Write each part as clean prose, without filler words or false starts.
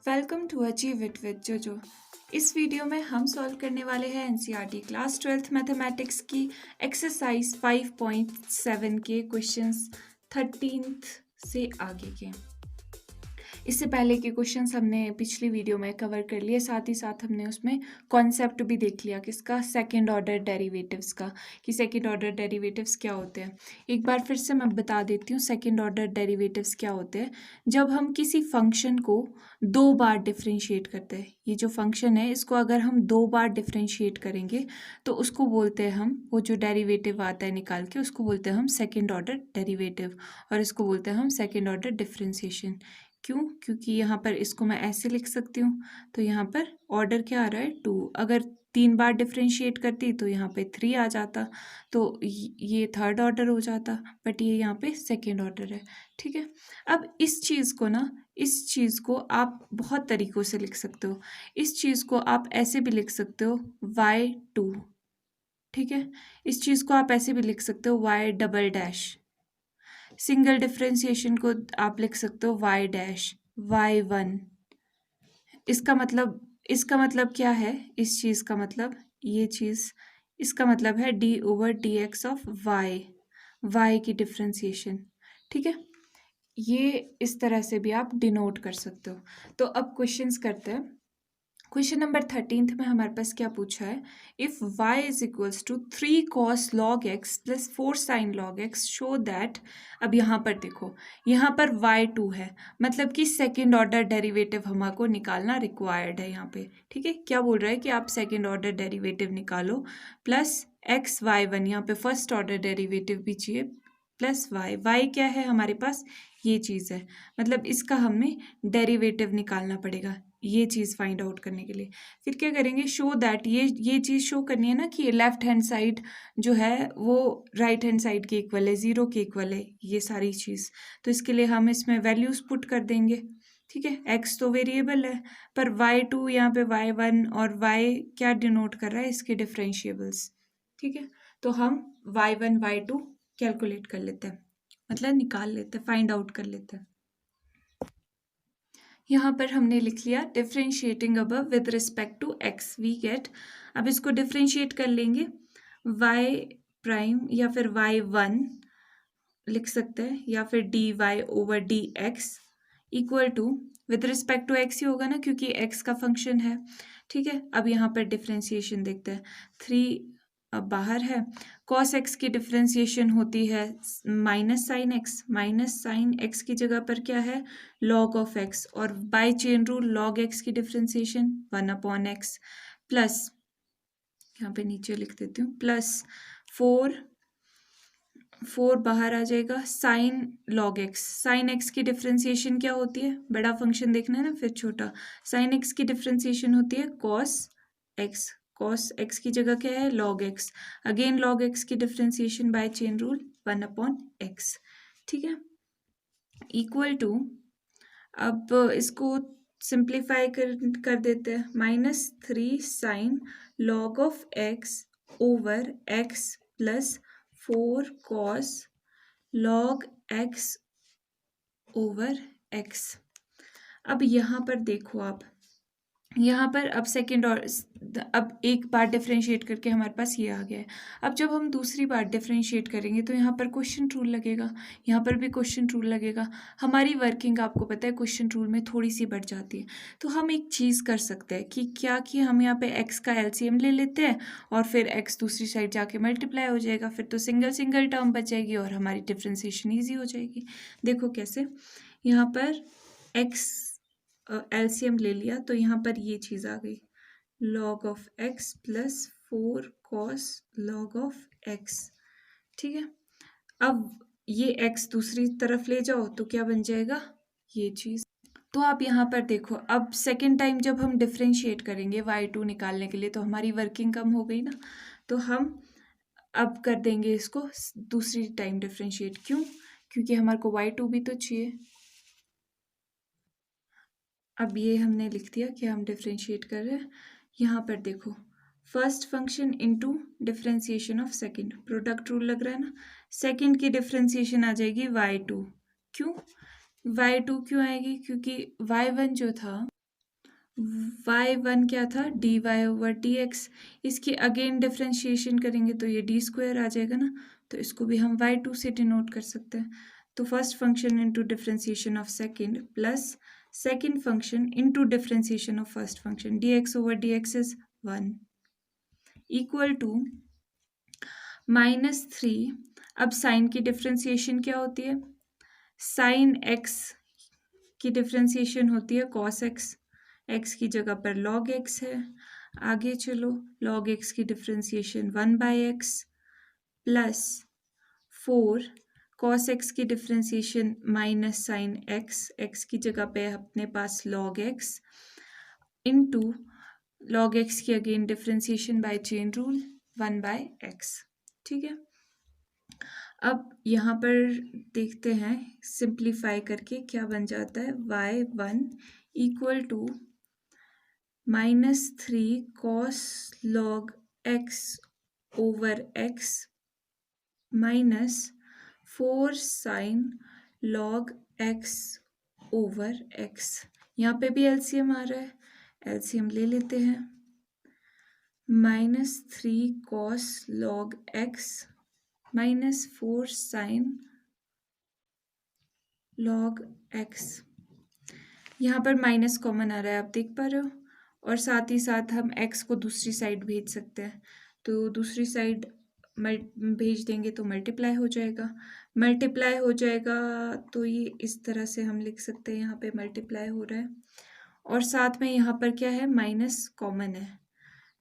Welcome to achieve it with Jojo. इस video में हम सॉल्व करने वाले हैं एनसीईआरटी क्लास 12th मैथमेटिक्स की एक्सरसाइज 5.7 के क्वेश्चंस 13th से आगे के। इससे पहले के क्वेश्चंस हमने पिछली वीडियो में कवर कर लिए, साथ ही साथ हमने उसमें कॉन्सेप्ट भी देख लिया किसका, सेकंड ऑर्डर डेरिवेटिव्स का, कि सेकंड ऑर्डर डेरिवेटिव्स क्या होते हैं। एक बार फिर से मैं बता देती हूँ सेकंड ऑर्डर डेरिवेटिव्स क्या होते हैं। जब हम किसी फंक्शन को दो बार डिफ्रेंशिएट करते हैं, ये जो फंक्शन है इसको अगर हम दो बार डिफ्रेंशिएट करेंगे तो उसको बोलते हैं हम, वो जो डेरिवेटिव आता है निकाल के उसको बोलते हैं हम सेकंड ऑर्डर डेरिवेटिव, और इसको बोलते हैं हम सेकंड ऑर्डर डिफ्रेंशिएशन। क्यों? क्योंकि यहाँ पर इसको मैं ऐसे लिख सकती हूँ, तो यहाँ पर ऑर्डर क्या आ रहा है 2। अगर 3 बार डिफ्रेंशिएट करती तो यहाँ पे 3 आ जाता, तो ये थर्ड ऑर्डर हो जाता, बट ये यहाँ पे सेकेंड ऑर्डर है। ठीक है, अब इस चीज़ को आप बहुत तरीक़ों से लिख सकते हो। इस चीज़ को आप ऐसे भी लिख सकते हो y2, ठीक है। इस चीज़ को आप ऐसे भी लिख सकते हो y double dash. Single differentiation को आप लिख सकते हो y डैश y1। इसका मतलब क्या है, इस चीज़ का मतलब, ये चीज़, इसका मतलब है d/dx ऑफ y की डिफ्रेंशिएशन। ठीक है, ये इस तरह से भी आप डिनोट कर सकते हो। तो अब क्वेश्चंस करते हैं। क्वेश्चन नंबर 13 में हमारे पास क्या पूछा है, if y is equals to 3 cos log x plus 4 sin log x show that. अब यहाँ पर देखो, यहाँ पर y2 है, मतलब कि सेकेंड ऑर्डर डेरिवेटिव हमको निकालना रिक्वायर्ड है यहाँ पे। ठीक है, क्या बोल रहा है कि आप सेकेंड ऑर्डर डेरिवेटिव निकालो, प्लस x y1, यहाँ पे फर्स्ट ऑर्डर डेरिवेटिव भी चाहिए, प्लस y क्या है हमारे पास, ये चीज़ है, मतलब इसका हमें डेरिवेटिव निकालना पड़ेगा ये चीज़ फाइंड आउट करने के लिए। फिर क्या करेंगे, शो दैट, ये चीज़ शो करनी है ना कि लेफ्ट हैंड साइड जो है वो राइट हैंड साइड के इक्वल है, 0 के इक्वल है, ये सारी चीज़। तो इसके लिए हम इसमें वैल्यूज़ पुट कर देंगे। ठीक है, x तो वेरिएबल है, पर y2 यहाँ पे y1 और y क्या डिनोट कर रहा है, इसके डिफरेंशिएबल्स। ठीक है, तो हम y1 y2 कैलकुलेट कर लेते हैं, मतलब निकाल लेते हैं, फाइंड आउट कर लेते हैं। यहाँ पर हमने लिख लिया differentiating above with respect to x we get. अब इसको डिफ्रेंशिएट कर लेंगे, y प्राइम या फिर y1 लिख सकते हैं, या फिर dy/dx equal to, with respect to x ही होगा ना क्योंकि x का फंक्शन है। ठीक है, अब यहाँ पर डिफ्रेंशिएशन देखते हैं, 3 अब बाहर है, cos x की डिफ्रेंशिएशन होती है माइनस साइन x की जगह पर क्या है log ऑफ x, और by chain rule log x की डिफ्रेंशिएशन 1/x, प्लस यहाँ पे नीचे लिख देती हूँ, प्लस 4 बाहर आ जाएगा, साइन x की डिफ्रेंशिएशन क्या होती है, बड़ा फंक्शन देखना है ना फिर छोटा, साइन x की डिफ्रेंशिएशन होती है cos x की जगह क्या है log x, again log x की differentiation by chain rule 1/x। ठीक है, इक्वल टू, अब इसको सिंप्लीफाई कर देते हैं, -3 sin log of x over x plus 4 cos log x over x। अब यहाँ पर देखो, आप यहाँ पर अब सेकेंड और अब एक बार डिफ्रेंशिएट करके हमारे पास ये आ गया है। अब जब हम दूसरी बार डिफ्रेंशिएट करेंगे तो यहाँ पर क्वेश्चन रूल लगेगा, यहाँ पर भी क्वेश्चन रूल लगेगा। हमारी वर्किंग आपको पता है क्वेश्चन रूल में थोड़ी सी बढ़ जाती है, तो हम एक चीज़ कर सकते हैं कि क्या कि हम यहाँ पे x का LCM ले लेते हैं और फिर x दूसरी साइड जाके मल्टीप्लाई हो जाएगा, फिर तो सिंगल टर्म बचेगी और हमारी डिफ्रेंशिएशन ईजी हो जाएगी। देखो कैसे, यहाँ पर x LCM ले लिया तो यहाँ पर ये चीज़ आ गई, log of x plus 4 cos log of x। ठीक है, अब ये x दूसरी तरफ ले जाओ तो क्या बन जाएगा, ये चीज़। तो आप यहाँ पर देखो, अब सेकेंड टाइम जब हम डिफ्रेंशिएट करेंगे y2 निकालने के लिए तो हमारी वर्किंग कम हो गई ना, तो हम अब कर देंगे इसको दूसरी टाइम डिफ्रेंशिएट। क्यों? क्योंकि हमारे को y2 भी तो चाहिए। अब ये हमने लिख दिया कि हम डिफ्रेंशिएट कर रहे हैं। यहाँ पर देखो, first function into differentiation of second, product rule लग रहा है ना, सेकंड की डिफ्रेंशिएशन आ जाएगी y2। क्यों y2 क्यों आएगी, क्योंकि y1 जो था y1 क्या था, dy ओवर dx। इसकी अगेन डिफ्रेंशिएशन करेंगे तो ये डी स्क्वायर आ जाएगा ना, तो इसको भी हम y2 से डिनोट कर सकते हैं। तो first function into differentiation of second plus second function into differentiation of first function, dx over dx is 1 equal to -3। अब साइन की डिफ्रेंशिएशन क्या होती है, साइन x की डिफ्रेंशिएशन होती है cos x, x की जगह पर log x है। आगे चलो, log x की differentiation 1/x plus 4 cos x की differentiation minus sine x, x की जगह पे अपने पास log x into log x की again differentiation by chain rule 1/x। ठीक है, अब यहाँ पर देखते हैं सिंप्लीफाई करके क्या बन जाता है, y1 equal to -3 cos log x over x minus 4 sin log x over x। यहाँ पे भी एलसीएम आ रहा है, एलसीएम ले लेते हैं। -3 cos log x minus 4 sin log x। यहाँ पर माइनस कॉमन आ रहा है, आप देख पा रहे हो, और साथ ही साथ हम x को दूसरी साइड भेज सकते हैं, तो दूसरी साइड भेज देंगे तो मल्टीप्लाई हो जाएगा। मल्टीप्लाई हो जाएगा तो ये इस तरह से हम लिख सकते हैं, यहाँ पे मल्टीप्लाई हो रहा है और साथ में यहाँ पर क्या है, माइनस कॉमन है,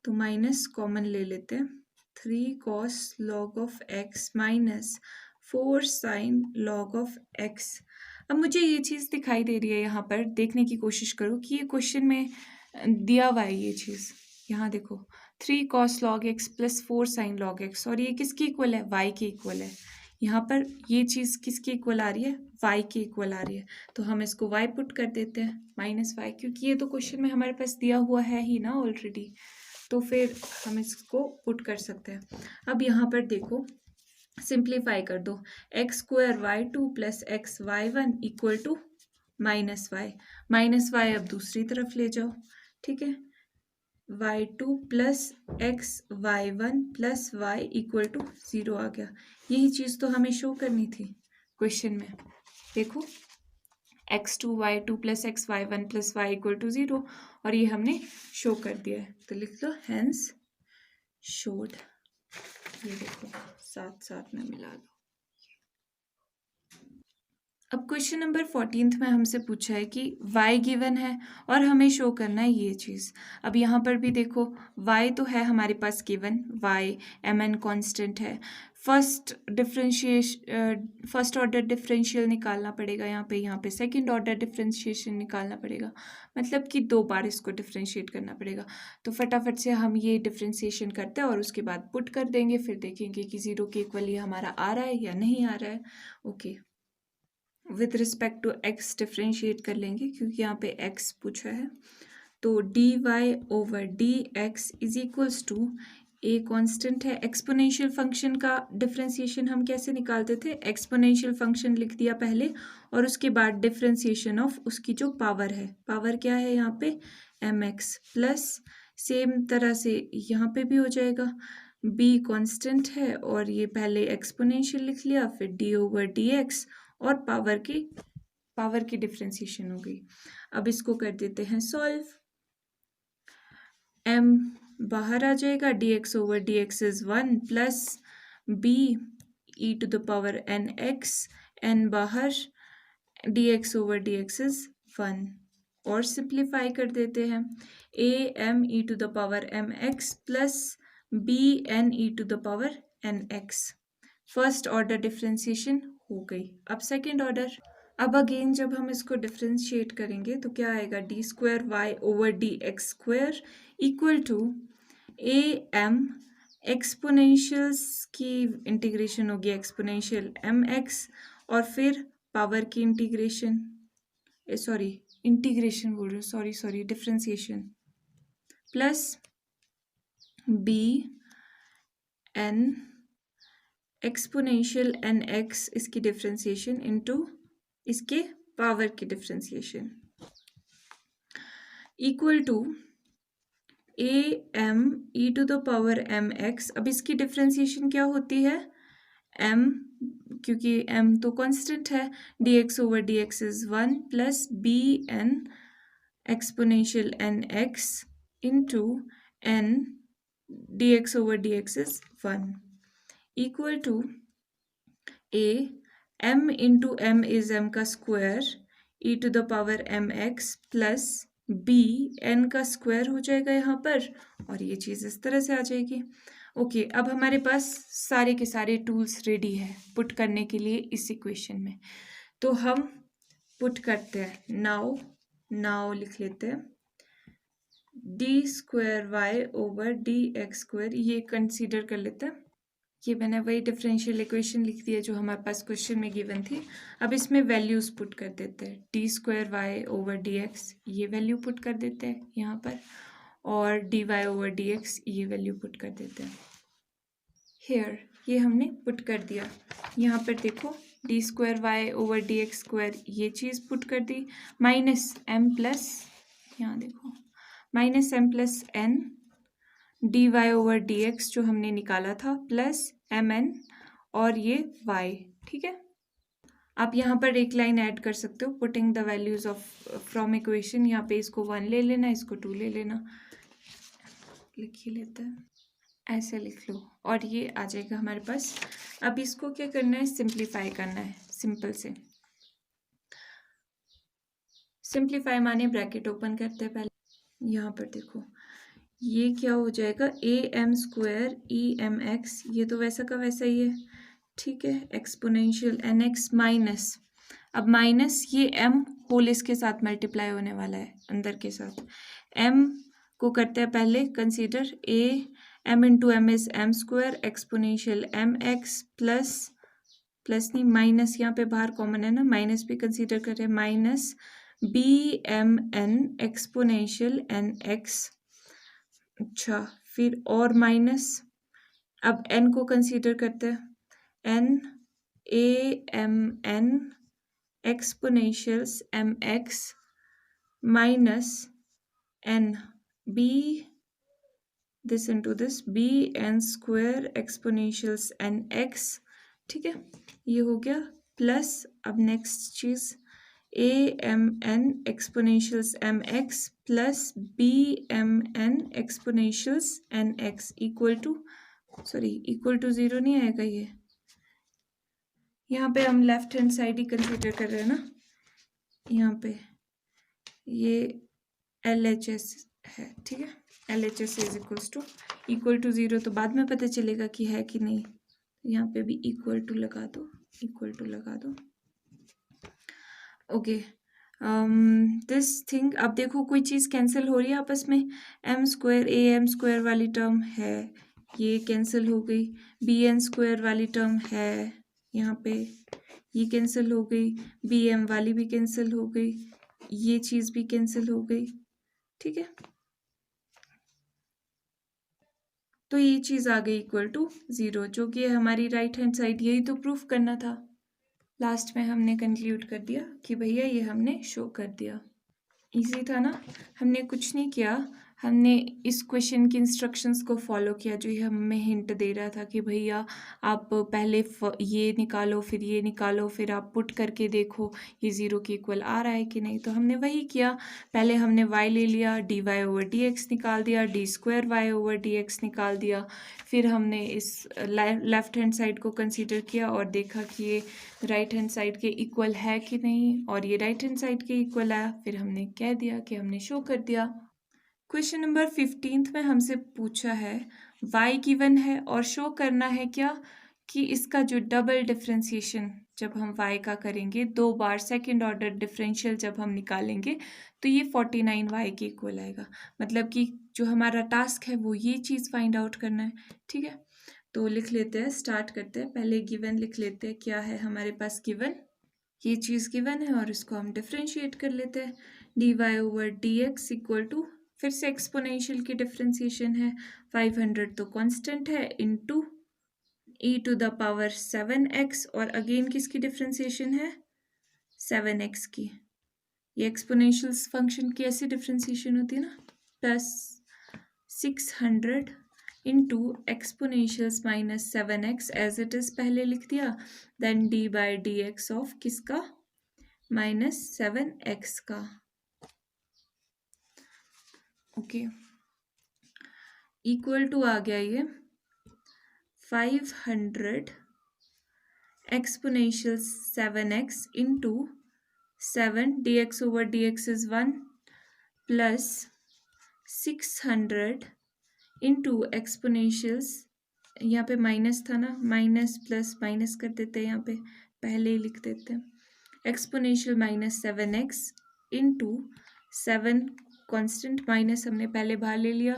तो माइनस कॉमन ले लेते हैं। 3 cos log of x minus 4 sin log of x। अब मुझे ये चीज़ दिखाई दे रही है, यहाँ पर देखने की कोशिश करो कि ये क्वेश्चन में दिया हुआ है ये चीज़। यहाँ देखो 3 cos log x plus 4 sin log x, और ये किसके इक्वल है, y के इक्वल है। यहाँ पर ये चीज़ किसके इक्वल आ रही है, y के इक्वल आ रही है, तो हम इसको y पुट कर देते हैं माइनस y, क्योंकि ये तो क्वेश्चन में हमारे पास दिया हुआ है ही ना ऑलरेडी, तो फिर हम इसको पुट कर सकते हैं। अब यहाँ पर देखो, सिंप्लीफाई कर दो, x square y2 plus x y1 equal to minus y अब दूसरी तरफ ले जाओ। ठीक है, y2 plus x y1 plus y equal to 0 आ गया। यही चीज़ तो हमें शो करनी थी क्वेश्चन में। देखो x2 y2 plus x y1 plus y equal to 0, और ये हमने शो कर दिया है, तो लिख लो हेंस शोड। ये देखो साथ साथ में मिला लो। अब क्वेश्चन नंबर 14 में हमसे पूछा है कि y गिवन है और हमें शो करना है ये चीज़। अब यहाँ पर भी देखो y तो है हमारे पास गिवन, y mn कांस्टेंट है। फर्स्ट ऑर्डर डिफरेंशियल निकालना पड़ेगा यहाँ पे सेकंड ऑर्डर डिफरेंशिएशन निकालना पड़ेगा, मतलब कि 2 बार इसको डिफरेंशिएट करना पड़ेगा। तो फटाफट से हम ये डिफरेंशिएशन करते हैं और उसके बाद पुट कर देंगे, फिर देखेंगे कि 0 के इक्वल ये हमारा आ रहा है या नहीं आ रहा है। Okay, with respect to x differentiate कर लेंगे क्योंकि यहाँ पे x पूछा है, तो d y over d x is equals to, a constant है। एक्सपोनेंशियल फंक्शन का डिफ्रेंशिएशन हम कैसे निकालते थे, एक्सपोनेंशियल फंक्शन लिख दिया पहले और उसके बाद डिफ्रेंशिएशन ऑफ उसकी जो पावर है, पावर क्या है यहाँ पे mx, प्लस सेम तरह से यहाँ पे भी हो जाएगा, b कांस्टेंट है और ये पहले एक्सपोनेंशियल लिख लिया, फिर d ओवर डी एक्स और पावर की डिफ्रेंशिएशन हो गई। अब इसको कर देते हैं सॉल्व, m बाहर आ जाएगा, dx over dx is 1 plus b e to the power n x, n बाहर, dx ओवर dx इज 1 और सिंप्लीफाई कर देते हैं, a m e to the power m x plus b n e to the power n x। First order differentiation हो गई। अब second order, अब again जब हम इसको डिफ्रेंशिएट करेंगे तो क्या आएगा, d square y over d x square equal to a m, exponentials की इंटीग्रेशन होगी एक्सपोनेंशियल एम एक्स, और फिर पावर की इंटीग्रेशन, इंटीग्रेशन बोल रहे हो, sorry differentiation, plus b n exponential n x इसकी डिफ्रेंशिएशन इनटू इसके पावर की differentiation equal to a m e to the power m x. अब इसकी डिफ्रेंसिएशन क्या होती है, एम, क्योंकि एम तो कांस्टेंट है, d x over d x is 1 plus b n exponential n x into n d x over d x is 1 equal to a m into m is m का square e to the power m x plus b n का square हो जाएगा यहाँ पर, और ये चीज़ इस तरह से आ जाएगी। ओके, अब हमारे पास सारे के सारे टूल्स रेडी है पुट करने के लिए इस इक्वेशन में, तो हम पुट करते हैं। नाउ लिख लेते हैं d square y over d x square, ये कंसीडर कर लेते हैं। ये मैंने वही डिफरेंशियल इक्वेशन लिख दी है जो हमारे पास क्वेश्चन में गिवन थी। अब इसमें वैल्यूज पुट कर देते हैं, d square y over d x ये वैल्यू पुट कर देते हैं यहाँ पर, और d y over d x ये वैल्यू पुट कर देते हैं। हेयर ये हमने पुट कर दिया। यहाँ पर देखो d square y over d x square ये चीज़ पुट कर दी, माइनस एम प्लस, यहाँ देखो minus m plus n d y over d x जो हमने निकाला था प्लस एम एन और ये वाई। ठीक है, आप यहाँ पर एक लाइन ऐड कर सकते हो, putting the values of from equation. यहाँ पे इसको 1 ले लेना, इसको 2 ले लेना, लिख ही लेते हैं, ऐसे लिख लो और ये आ जाएगा हमारे पास। अब इसको क्या करना है, सिंप्लीफाई करना है। सिंपल से सिंप्लीफाई माने ब्रैकेट ओपन करते हैं पहले, यहाँ पर देखो ये क्या हो जाएगा, a m square e m x, ये तो वैसा का वैसा ही है। ठीक है, एक्सपोनेंशियल एन एक्स माइनस, अब माइनस ये एम होल इसके साथ मल्टीप्लाई होने वाला है अंदर के साथ। एम को करते हैं पहले consider, a m into m is m square exponential m x plus नहीं माइनस, यहाँ पे बाहर कॉमन है ना, माइनस भी कंसीडर कर रहे हैं, minus b m n exponential n x. अच्छा, फिर और माइनस, अब n को कंसीडर करते हैं, n a m n exponentials m x minus n b this into this b n square exponentials n x. ठीक है, ये हो गया प्लस, अब नेक्स्ट चीज़ a m n exponentials m x plus b m n exponentials n x equal to 0 नहीं आएगा ये, यहाँ पे हम लेफ्ट हैंड साइड ही कंसीडर कर रहे हैं ना, यहाँ पे ये एल एच एस है। ठीक है, l h s is equal to 0, तो बाद में पता चलेगा कि है कि नहीं। यहाँ पे भी इक्वल टू लगा दो, ओके। दिस थिंग, अब देखो कोई चीज़ कैंसिल हो रही है आपस में, m square a m square वाली टर्म है, ये कैंसिल हो गई, बी एन स्क्वायर वाली टर्म है यहाँ पे, ये कैंसिल हो गई, बी एम वाली भी कैंसिल हो गई, ये चीज़ भी कैंसिल हो गई। ठीक है, तो ये चीज़ आ गई इक्वल टू 0, जो कि हमारी राइट हैंड साइड, यही तो प्रूफ करना था। लास्ट में हमने कंक्लूड कर दिया कि भैया ये हमने शो कर दिया। इजी था ना, हमने कुछ नहीं किया, हमने इस क्वेश्चन की इंस्ट्रक्शंस को फॉलो किया जो ये हमें हिंट दे रहा था कि भैया आप पहले ये निकालो, फिर ये निकालो, फिर आप पुट करके देखो ये 0 के इक्वल आ रहा है कि नहीं। तो हमने वही किया, पहले हमने y ले लिया, d y over d x निकाल दिया, d square y over d x निकाल दिया, फिर हमने इस लेफ्ट हैंड साइड को कंसीडर किया और देखा कि ये राइट हैंड साइड के इक्वल है कि नहीं, और ये राइट हैंड साइड के इक्वल आया, फिर हमने कह दिया कि हमने शो कर दिया। क्वेश्चन नंबर 15 में हमसे पूछा है y गिवन है और शो करना है क्या कि इसका जो डबल डिफरेंशिएशन जब हम y का करेंगे 2 बार सेकंड ऑर्डर डिफरेंशियल जब हम निकालेंगे तो ये 49y के इक्वल आएगा। मतलब कि जो हमारा टास्क है वो ये चीज़ फाइंड आउट करना है। ठीक है, तो लिख लेते हैं, स्टार्ट करते हैं। पहले गिवन लिख लेते हैं, क्या है हमारे पास गिवन, ये चीज़ गिवन है और इसको हम डिफरेंशिएट कर लेते हैं। D y over d x equal to, फिर से एक्सपोनेंशियल की डिफरेंशिएशन है, 500 तो कांस्टेंट है, into e to the power 7x, और अगेन किसकी डिफरेंशिएशन है, 7x की। ये एक्सपोनेंशियल फंक्शन की ऐसी डिफ्रेंसिएशन होती है ना, plus 600 into exponentials minus 7x as it is पहले लिख दिया, then d by d x of किसका, माइनस 7x का। ओके, इक्वल टू आ गया ये 500 exponential 7x into 7 dx over dx is 1 plus 600 into exponentials, यहाँ पे माइनस था ना, माइनस प्लस माइनस कर देते हैं, यहाँ पे पहले ही लिख देते हैं, exponential minus 7x into 7 constant minus हमने पहले बाहर ले लिया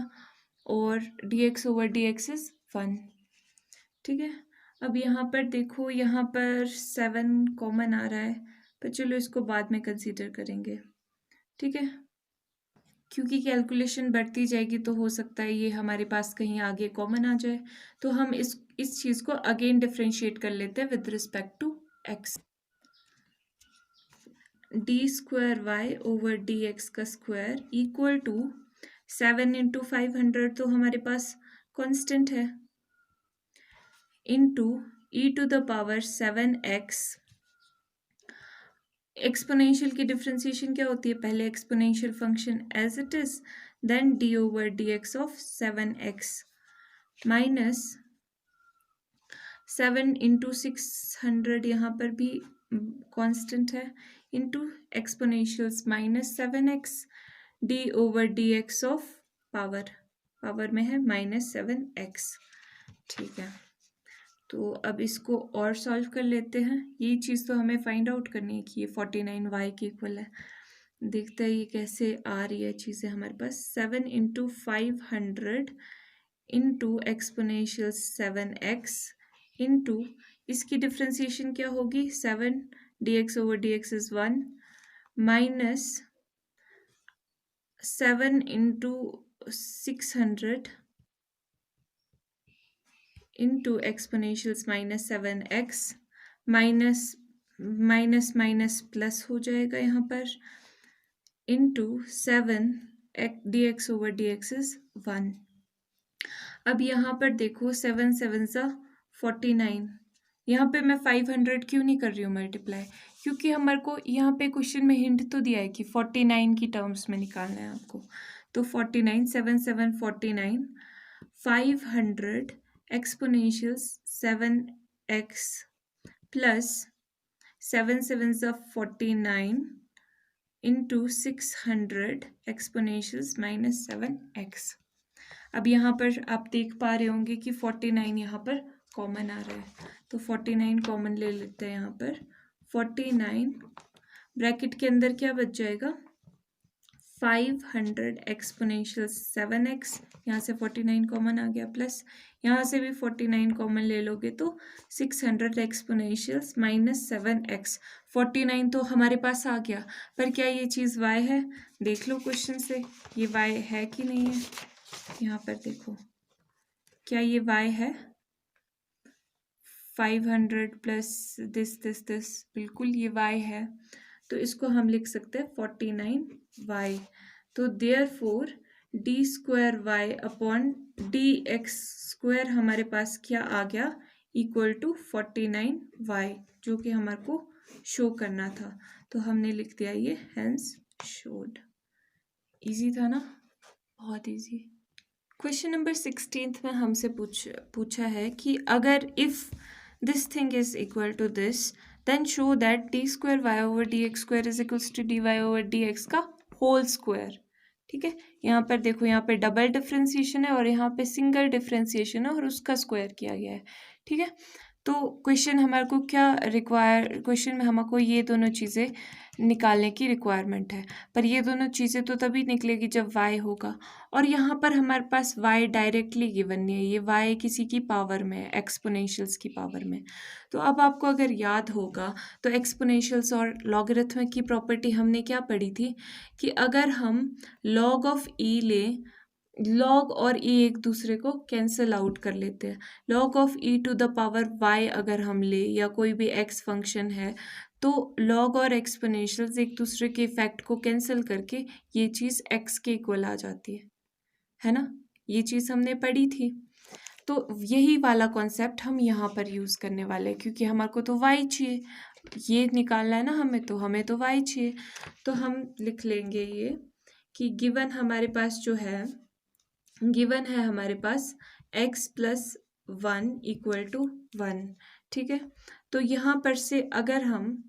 और dx over dx is 1। ठीक है, अब यहाँ पर देखो, यहाँ पर 7 कॉमन आ रहा है, पर चलो इसको बाद में कंसीडर करेंगे। ठीक है, क्योंकि कैलकुलेशन बढ़ती जाएगी तो हो सकता है ये हमारे पास कहीं आगे कॉमन आ जाए, तो हम इस चीज़ को अगेन डिफ्रेंशिएट कर लेते हैं with respect to x। D square y over d x का स्क्वायर इक्वल टू 7 इंटू 500 तो हमारे पास कांस्टेंट है, into e to the power 7x। Exponential की डिफ्रेंसिएशन क्या होती है, पहले exponential function as it is, then d over d x of 7x minus 7 into 600, यहाँ पर भी कांस्टेंट है, into exponentials minus 7x d over d x of power में है माइनस 7x। ठीक है, तो अब इसको और सॉल्व कर लेते हैं। ये चीज़ तो हमें फाइंड आउट करनी है कि ये 49y के इक्वल है। देखते हैं ये कैसे आ रही है चीज़ें हमारे पास। 7 into 500 into exponential 7x into इसकी डिफ्रेंसिएशन क्या होगी, 7 dx over dx is 1 minus 7 into 600 into exponentials minus 7x minus minus minus plus हो जाएगा यहाँ पर, into 7 dx over dx is 1। अब यहाँ पर देखो 7 7 सा 49, यहाँ पे मैं 500 क्यों नहीं कर रही हूँ मल्टीप्लाई, क्योंकि हमारे को यहाँ पे क्वेश्चन में हिंट तो दिया है कि 49 की टर्म्स में निकालना है आपको। तो 49 7 7 49 500 एक्सपोनेंशियल 7x प्लस 7 7 सा 49 इंटू 600 एक्सपोनेंशियल्स माइनस 7x। अब यहाँ पर आप देख पा रहे होंगे कि 49 यहाँ पर कॉमन आ रहा है, तो 49 कॉमन ले लेते हैं यहाँ पर। 49 ब्रैकेट के अंदर क्या बच जाएगा, 500 एक्सपोनेंशियल 7x, यहाँ से 49 कॉमन आ गया, प्लस यहाँ से भी 49 कॉमन ले लोगे तो 600 एक्सपोनेंशियल माइनस 7x। 49 तो हमारे पास आ गया, पर क्या ये चीज़ y है, देख लो क्वेश्चन से ये y है कि नहीं है। यहाँ पर देखो क्या ये y है, 500 प्लस दिस बिल्कुल ये y है, तो इसको हम लिख सकते हैं 49y। तो therefore d square y upon d x square हमारे पास क्या आ गया, इक्वल टू 49y, जो कि हमारे को शो करना था, तो हमने लिख दिया ये हेंस शोड। इजी था ना, बहुत इजी। क्वेश्चन नंबर 16 में हमसे पूछा है कि अगर if this thing is equal to this then show that d square y over d x square is equals to d y over d x का होल स्क्वायर। ठीक है, यहाँ पर देखो, यहाँ पे डबल डिफ्रेंसिएशन है और यहाँ पे सिंगल डिफ्रेंसिएशन है और उसका स्क्वायर किया गया है। ठीक है, तो क्वेश्चन हमारे को क्या क्वेश्चन में हमको ये दोनों चीज़ें निकालने की रिक्वायरमेंट है, पर ये दोनों चीज़ें तो तभी निकलेगी जब y होगा, और यहाँ पर हमारे पास y डायरेक्टली गिवन नहीं है, ये y किसी की पावर में है, एक्सपोनेंशियल्स की पावर में। तो अब आपको अगर याद होगा तो एक्सपोनेंशियल्स और लॉगरिथमिक की प्रॉपर्टी हमने क्या पढ़ी थी कि अगर हम log ऑफ e लें लॉग और ई एक दूसरे को कैंसिल आउट कर लेते हैं। Log of e to the power y अगर हम ले या कोई भी एक्स फंक्शन है तो लॉग और एक्सपोनेंशियल्स एक दूसरे के इफेक्ट को कैंसिल करके ये चीज़ एक्स के इक्वल आ जाती है ना। ये चीज़ हमने पढ़ी थी। तो यही वाला कॉन्सेप्ट हम यहाँ पर यूज़ करने वाले हैं क्योंकि हमारे को तो वाई चाहिए, ये निकालना है ना हमें तो वाई चाहिए। तो हम लिख लेंगे ये कि गिवन हमारे पास जो है, गिवन है हमारे पास x प्लस 1 इक्वल टू 1। ठीक है, तो यहाँ पर से अगर हम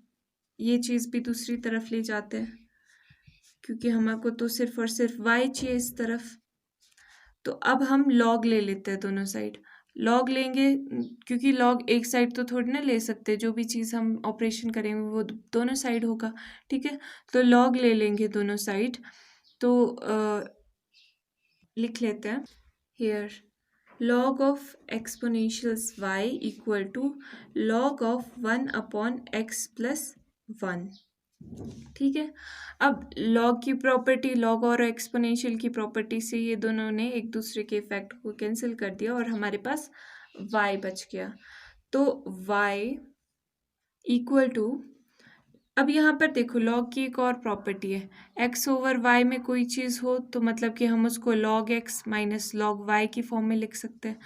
ये चीज़ भी दूसरी तरफ ले जाते हैं क्योंकि हमारे को तो सिर्फ और सिर्फ y चाहिए इस तरफ, तो अब हम लॉग ले लेते हैं दोनों साइड। लॉग लेंगे क्योंकि लॉग एक साइड तो थोड़ी ना ले सकते, जो भी चीज़ हम ऑपरेशन करेंगे वो दोनों साइड होगा। ठीक है, तो लॉग ले लेंगे दोनों साइड। तो लिख लेते हैं here log of exponentials y equal to log of 1 upon x plus 1। ठीक है, अब log की प्रॉपर्टी, log और एक्सपोनेंशियल की प्रॉपर्टी से ये दोनों ने एक दूसरे के इफेक्ट को कैंसिल कर दिया और हमारे पास y बच गया। तो y इक्वल टू, अब यहाँ पर देखो लॉग की एक और प्रॉपर्टी है, x ओवर y में कोई चीज़ हो तो मतलब कि हम उसको log x minus log y की फॉर्म में लिख सकते हैं।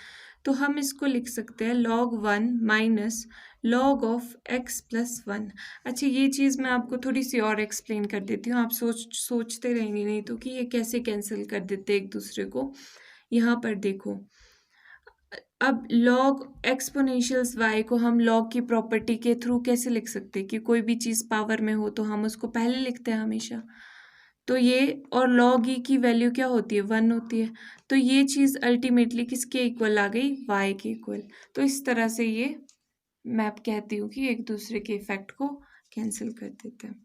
तो हम इसको लिख सकते हैं log 1 minus log of x plus 1। अच्छा, ये चीज़ मैं आपको थोड़ी सी और एक्सप्लेन कर देती हूँ, आप सोचते रहेंगे नहीं तो कि ये कैसे कैंसिल कर देते एक दूसरे को। यहाँ पर देखो, अब log एक्सपोनेंशियल्स y को हम log की प्रॉपर्टी के थ्रू कैसे लिख सकते हैं कि कोई भी चीज़ पावर में हो तो हम उसको पहले लिखते हैं हमेशा। तो ये और log e की वैल्यू क्या होती है, 1 होती है। तो ये चीज़ अल्टीमेटली किसके इक्वल आ गई, y के इक्वल। तो इस तरह से ये मैं कहती हूँ कि एक दूसरे के इफेक्ट को कैंसिल कर देते हैं।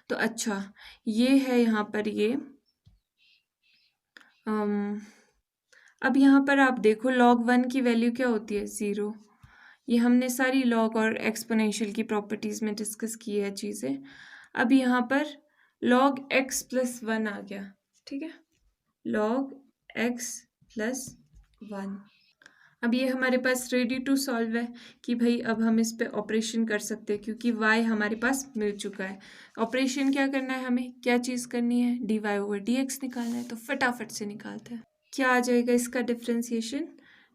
तो अच्छा, ये है यहाँ पर ये अब यहाँ पर आप देखो log 1 की वैल्यू क्या होती है, 0। ये हमने सारी log और एक्सपोनेंशियल की प्रॉपर्टीज़ में डिस्कस की है चीज़ें। अब यहाँ पर log x प्लस 1 आ गया। ठीक है, log x प्लस 1। अब ये हमारे पास रेडी टू सॉल्व है कि भाई अब हम इस पे ऑपरेशन कर सकते हैं क्योंकि y हमारे पास मिल चुका है। ऑपरेशन क्या करना है, हमें क्या चीज़ करनी है, dy ओवर dx निकालना है। तो फटाफट से निकालते हैं। क्या आ जाएगा इसका differentiation,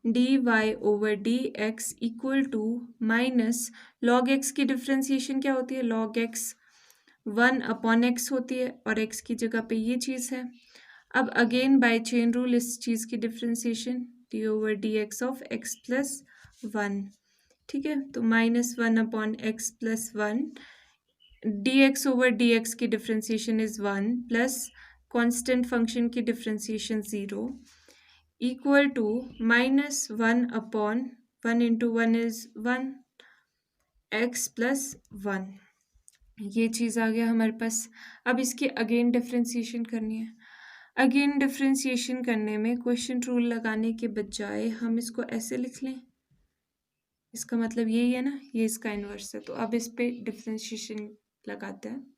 d y over d x equal to minus log x की डिफ्रेंसिएशन क्या होती है, लॉग एक्स 1 अपॉन एक्स होती है और एक्स की जगह पे ये चीज़ है। अब अगेन बाय चेन रूल इस चीज़ की differentiation d over d x of x plus 1। ठीक है, तो -1 upon x plus 1, d x over d x की differentiation is 1 plus constant function की differentiation 0 equal to -1 upon 1 into 1 is 1 x plus 1। ये चीज़ आ गया हमारे पास। अब इसकी अगेन डिफ्रेंसिएशन करनी है। अगेन डिफ्रेंसिएशन करने में क्वेश्चन रूल लगाने के बजाय हम इसको ऐसे लिख लें, इसका मतलब यही है ना, ये इसका इन्वर्स है। तो अब इस पे डिफ्रेंशिएशन लगाते हैं।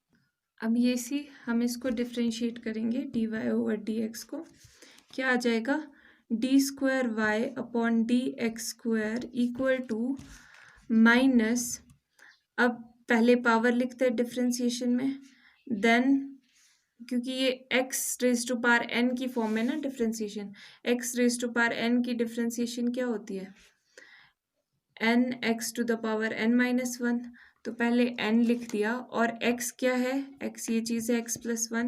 अब ये सी हम इसको डिफ्रेंशिएट करेंगे d y over d x को, क्या आ जाएगा, d square y upon d x square equal to minus, अब पहले पावर लिखते हैं डिफ्रेंशिएशन में, देन क्योंकि ये x raise to power n की फॉर्म में ना differentiation, x raise to power n की डिफ्रेंशिएशन क्या होती है, n x to the power n minus 1। तो पहले n लिख दिया और x क्या है, x ये चीज़ है x plus 1,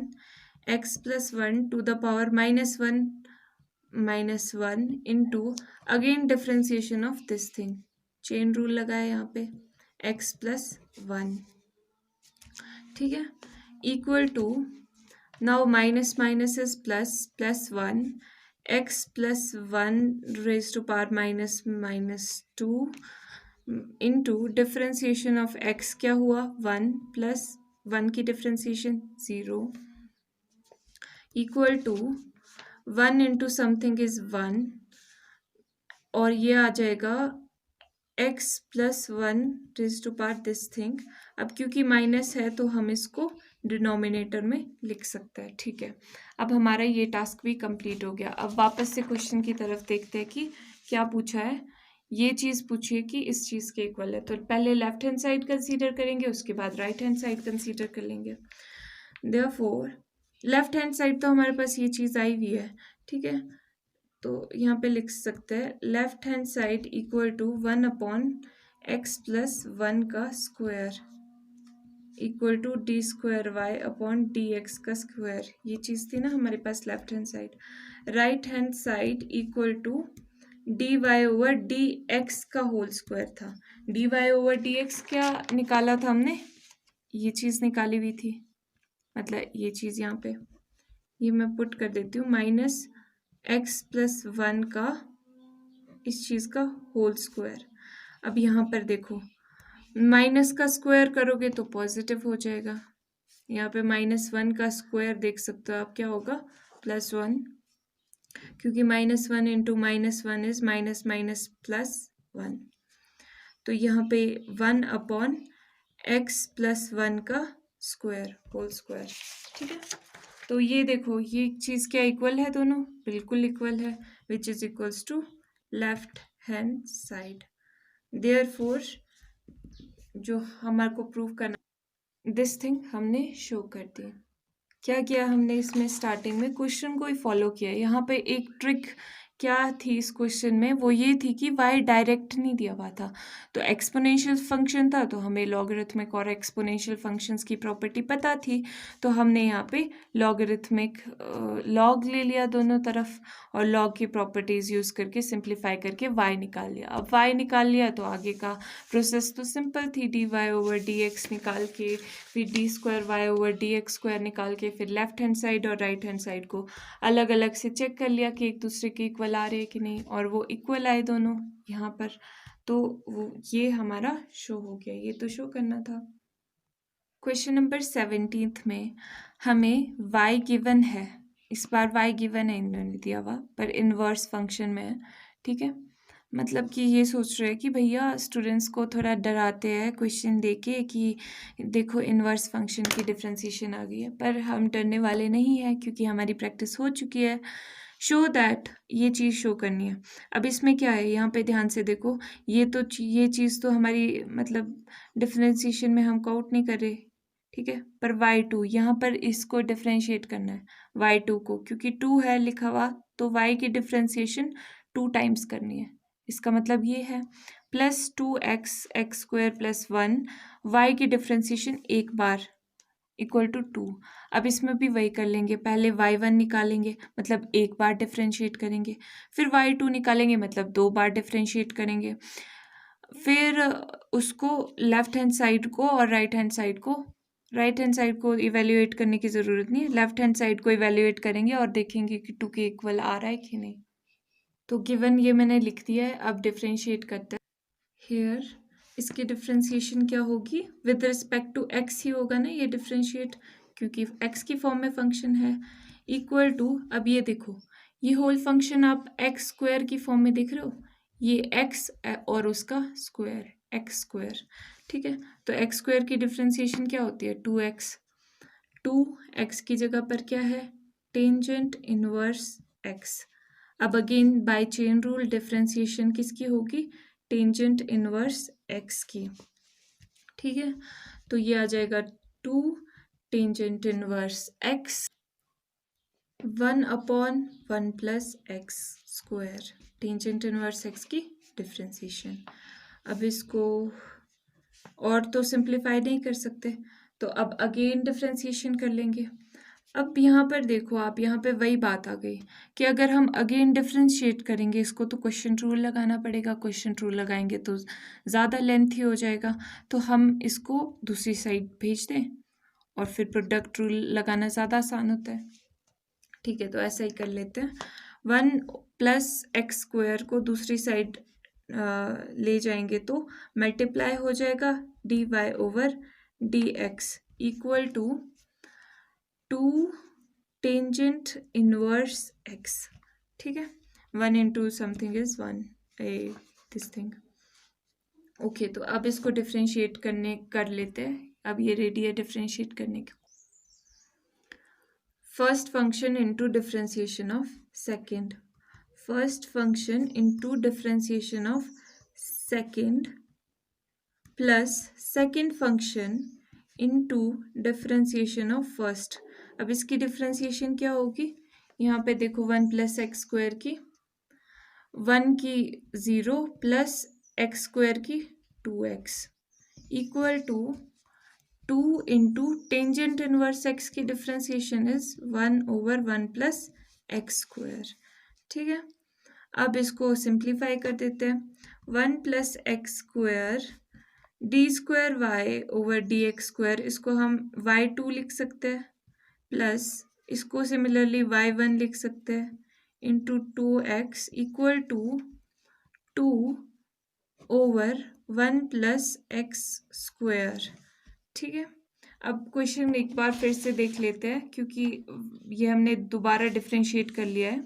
x plus 1 to the power -1 into again differentiation of this thing, chain rule लगाया यहाँ पे, x प्लस 1। ठीक है, equal to, now minus minus is plus, plus 1 x plus 1 raise to power -2 into differentiation of x क्या हुआ, 1 plus 1 की differentiation 0 equal to 1 into something is 1 और ये आ जाएगा x plus 1 raise to power this thing. अब क्योंकि minus है तो हम इसको डिनोमिनेटर में लिख सकता है। ठीक है, अब हमारा ये टास्क भी कंप्लीट हो गया। अब वापस से क्वेश्चन की तरफ देखते हैं कि क्या पूछा है। ये चीज़ पूछिए कि इस चीज़ के इक्वल है, तो पहले लेफ्ट हैंड साइड कंसीडर करेंगे, उसके बाद राइट हैंड साइड कंसीडर कर लेंगे। देयरफॉर लेफ्ट हैंड साइड तो हमारे पास ये चीज़ आई हुई है। ठीक है, तो यहाँ पे लिख सकते हैं left hand side equal to 1/x+1 का स्क्वायर इक्वल टू d²y/dx का स्क्वायर। ये चीज़ थी ना हमारे पास left hand side. Right hand side equal to dy/dx का होल स्क्वायर था। dy/dx क्या निकाला था हमने, ये चीज़ निकाली हुई थी, मतलब ये चीज़ यहाँ पे, ये मैं पुट कर देती हूँ -x+1 का इस चीज़ का होल स्क्वायर। अब यहाँ पर देखो माइनस का स्क्वायर करोगे तो पॉजिटिव हो जाएगा। यहाँ पे -1 का स्क्वायर देख सकते हो आप, क्या होगा +1, क्योंकि -1 इंटू -1 इज -+1। तो यहाँ पे 1/x+1 का स्क्वायर होल स्क्वायर। ठीक है, तो ये देखो ये चीज़ क्या इक्वल है, दोनों बिल्कुल इक्वल है, which is equals to left hand side. Therefore जो हमारे को प्रूव करना दिस थिंग हमने शो कर दी। क्या किया हमने इसमें, स्टार्टिंग में क्वेश्चन को ही फॉलो किया। यहाँ पे एक ट्रिक क्या थी इस क्वेश्चन में, वो ये थी कि y डायरेक्ट नहीं दिया हुआ था, तो एक्सपोनेंशियल फंक्शन था, तो हमें लॉगरिथमिक और एक्सपोनेंशियल फंक्शंस की प्रॉपर्टी पता थी, तो हमने यहाँ पे लॉगरिथमिक लॉग ले लिया दोनों तरफ और लॉग की प्रॉपर्टीज़ यूज़ करके सिंप्लीफाई करके y निकाल लिया। अब y निकाल लिया तो आगे का प्रोसेस तो सिंपल थी, dy/dx निकाल के फिर d²y/dx² निकाल के फिर लेफ्ट हैंड साइड और राइट हैंड साइड को अलग अलग से चेक कर लिया कि एक दूसरे के इक्वल आ रहे हैं कि नहीं, और वो इक्वल आए दोनों यहाँ पर, तो वो ये हमारा शो हो गया। ये तो शो करना था। क्वेश्चन नंबर 17 में हमें y गिवन है, इस बार y गिवन है, इन्होंने दिया हुआ पर इनवर्स फंक्शन में है। ठीक है, मतलब कि ये सोच रहे हैं कि भैया स्टूडेंट्स को थोड़ा डराते हैं क्वेश्चन देके कि देखो इनवर्स फंक्शन की डिफ्रेंसिएशन आ गई है, पर हम डरने वाले नहीं हैं क्योंकि हमारी प्रैक्टिस हो चुकी है। शो दैट ये चीज़ शो करनी है। अब इसमें क्या है, यहाँ पे ध्यान से देखो, ये ये चीज़ तो हमारी मतलब डिफ्रेंसिएशन में हम काउंट नहीं कर रहे। ठीक है, पर y2 यहाँ पर इसको डिफ्रेंशिएट करना है y2 को, क्योंकि 2 है लिखा हुआ, तो y की डिफ्रेंसिएशन 2 टाइम्स करनी है। इसका मतलब ये है +2x(x²+1) y की डिफ्रेंसिएशन एक बार इक्वल टू 2। अब इसमें भी वही कर लेंगे, पहले y1 निकालेंगे मतलब एक बार डिफ्रेंशिएट करेंगे, फिर y2 निकालेंगे मतलब 2 बार डिफ्रेंशिएट करेंगे, फिर उसको लेफ्ट हैंड साइड को और राइट हैंड साइड को इवेल्युएट करने की ज़रूरत नहीं है, लेफ्ट हैंड साइड को इवेल्युएट करेंगे और देखेंगे कि 2 के इक्वल आ रहा है कि नहीं। तो गिवन ये मैंने लिख दिया है, अब डिफ्रेंशिएट करते हैं। हेयर इसकी डिफ्रेंशिएशन क्या होगी, विद रिस्पेक्ट टू x ही होगा ना ये डिफ्रेंशिएट, क्योंकि x की फॉर्म में फंक्शन है, इक्वल टू, अब ये देखो ये होल फंक्शन आप x² की फॉर्म में देख रहे हो, ये x और उसका स्क्वायर x²। ठीक है, तो x² की डिफ्रेंशिएशन क्या होती है 2x, 2x की जगह पर क्या है टेंजेंट इनवर्स x। अब again by chain rule differentiation किसकी होगी, टेंजेंट इनवर्स x की। ठीक है, तो ये आ जाएगा 2 tangent inverse x 1/1 + x², tangent inverse x की डिफ्रेंशिएशन। अब इसको और तो सिंप्लीफाई नहीं कर सकते, तो अब अगेन डिफ्रेंशिएशन कर लेंगे। अब यहाँ पर देखो आप, यहाँ पे वही बात आ गई कि अगर हम अगेन डिफ्रेंशिएट करेंगे इसको तो क्वेश्चन रूल लगाना पड़ेगा, क्वेश्चन रूल लगाएंगे तो ज़्यादा लेंथी हो जाएगा, तो हम इसको दूसरी साइड भेज दें और फिर प्रोडक्ट रूल लगाना ज़्यादा आसान होता है। ठीक है, तो ऐसा ही कर लेते हैं, 1 + x² को दूसरी साइड ले जाएंगे तो मल्टीप्लाई हो जाएगा dy/dx equal to 2 tangent inverse x। ठीक है, 1 into something is 1 this thing. Okay, तो अब इसको डिफ्रेंशिएट कर लेते हैं, अब ये रेडी है डिफ्रेंशिएट करने की। first function into differentiation of second. First function into differentiation of second plus second function into differentiation of first. अब इसकी डिफ्रेंसिएशन क्या होगी? यहाँ पे देखो 1 प्लस एक्स स्क्वायर की 1 की 0 प्लस एक्स स्क्वायर की 2x equal to 2 into tangent inverse x की differentiation is 1/1 plus x square. ठीक है, अब इसको सिंप्लीफाई कर देते हैं. 1 plus x square d square y over d x square, इसको हम y2 लिख सकते हैं, प्लस इसको सिमिलरली y1 लिख सकते हैं into 2x equal to 2 over 1 plus x square. ठीक है, अब क्वेश्चन एक बार फिर से देख लेते हैं क्योंकि ये हमने दोबारा डिफ्रेंशिएट कर लिया है.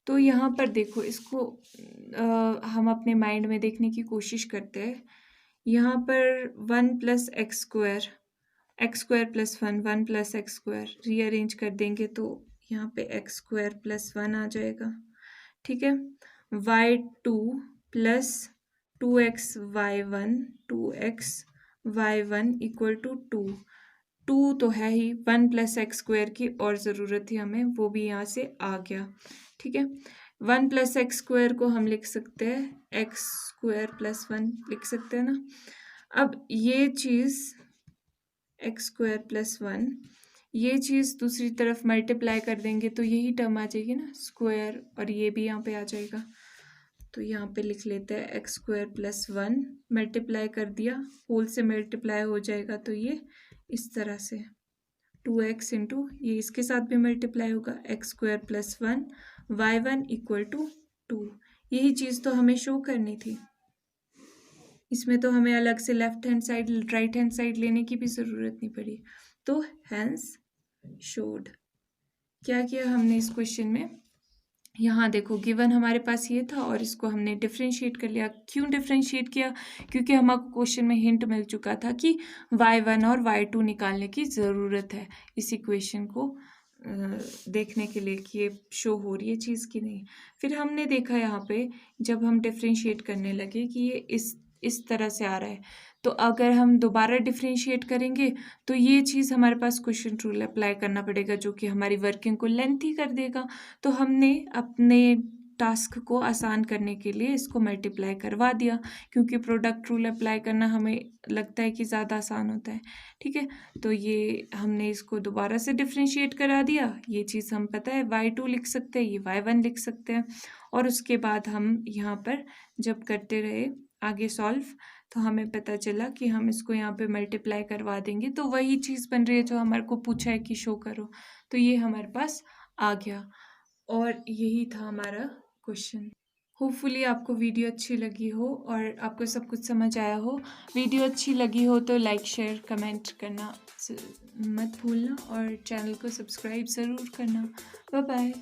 तो यहाँ पर देखो, इसको हम अपने माइंड में देखने की कोशिश करते हैं. यहाँ पर 1 plus x square plus 1 plus x square rearrange कर देंगे तो यहाँ पे एक्स स्क्वायर प्लस 1 आ जाएगा. ठीक है, y2 plus 2x y1 equal to 2 तो है ही, 1 प्लस एक्स स्क्वायर की और ज़रूरत थी हमें, वो भी यहाँ से आ गया. ठीक है, 1 प्लस एक्स स्क्वायर को हम लिख सकते हैं एक्स स्क्वायर प्लस 1 लिख सकते हैं ना. अब ये चीज़ एक्स स्क्वायर प्लस 1, ये चीज़ दूसरी तरफ मल्टीप्लाई कर देंगे तो यही टर्म आ जाएगी ना स्क्वायर, और ये भी यहाँ पे आ जाएगा. तो यहाँ पे लिख लेते हैं एक्स स्क्वायर प्लस 1 मल्टीप्लाई कर दिया, होल से मल्टीप्लाई हो जाएगा तो ये इस तरह से 2x इंटू ये इसके साथ भी मल्टीप्लाई होगा x square plus 1 y1 equal to 2. यही चीज़ तो हमें शो करनी थी. इसमें तो हमें अलग से left hand side right hand side लेने की भी ज़रूरत नहीं पड़ी. तो हैंस शोड. क्या किया हमने इस क्वेश्चन में? यहाँ देखो गिवन हमारे पास ये था और इसको हमने डिफ्रेंशिएट कर लिया. क्यों डिफ्रेंशिएट किया? क्योंकि हमारे क्वेश्चन में हिंट मिल चुका था कि y1 और y2 निकालने की ज़रूरत है इस इक्वेशन को देखने के लिए कि ये शो हो रही है चीज़ कि नहीं. फिर हमने देखा यहाँ पे जब हम डिफ्रेंशिएट करने लगे कि ये इस तरह से आ रहा है, तो अगर हम दोबारा डिफ्रेंशिएट करेंगे तो ये चीज़ हमारे पास क्वेश्चन रूल अप्लाई करना पड़ेगा जो कि हमारी वर्किंग को लेंथी कर देगा. तो हमने अपने टास्क को आसान करने के लिए इसको मल्टीप्लाई करवा दिया क्योंकि प्रोडक्ट रूल अप्लाई करना हमें लगता है कि ज़्यादा आसान होता है. ठीक है, तो ये हमने इसको दोबारा से डिफ्रेंशिएट करा दिया. ये चीज़ हम पता है y2 लिख सकते हैं, ये y1 लिख सकते हैं. और उसके बाद हम यहाँ पर जब करते रहे आगे सॉल्व तो हमें पता चला कि हम इसको यहाँ पे मल्टीप्लाई करवा देंगे तो वही चीज़ बन रही है जो हमारे को पूछा है कि शो करो. तो ये हमारे पास आ गया और यही था हमारा क्वेश्चन. होपफुली आपको वीडियो अच्छी लगी हो और आपको सब कुछ समझ आया हो. वीडियो अच्छी लगी हो तो लाइक शेयर कमेंट करना मत भूलना और चैनल को सब्सक्राइब ज़रूर करना. Bye bye.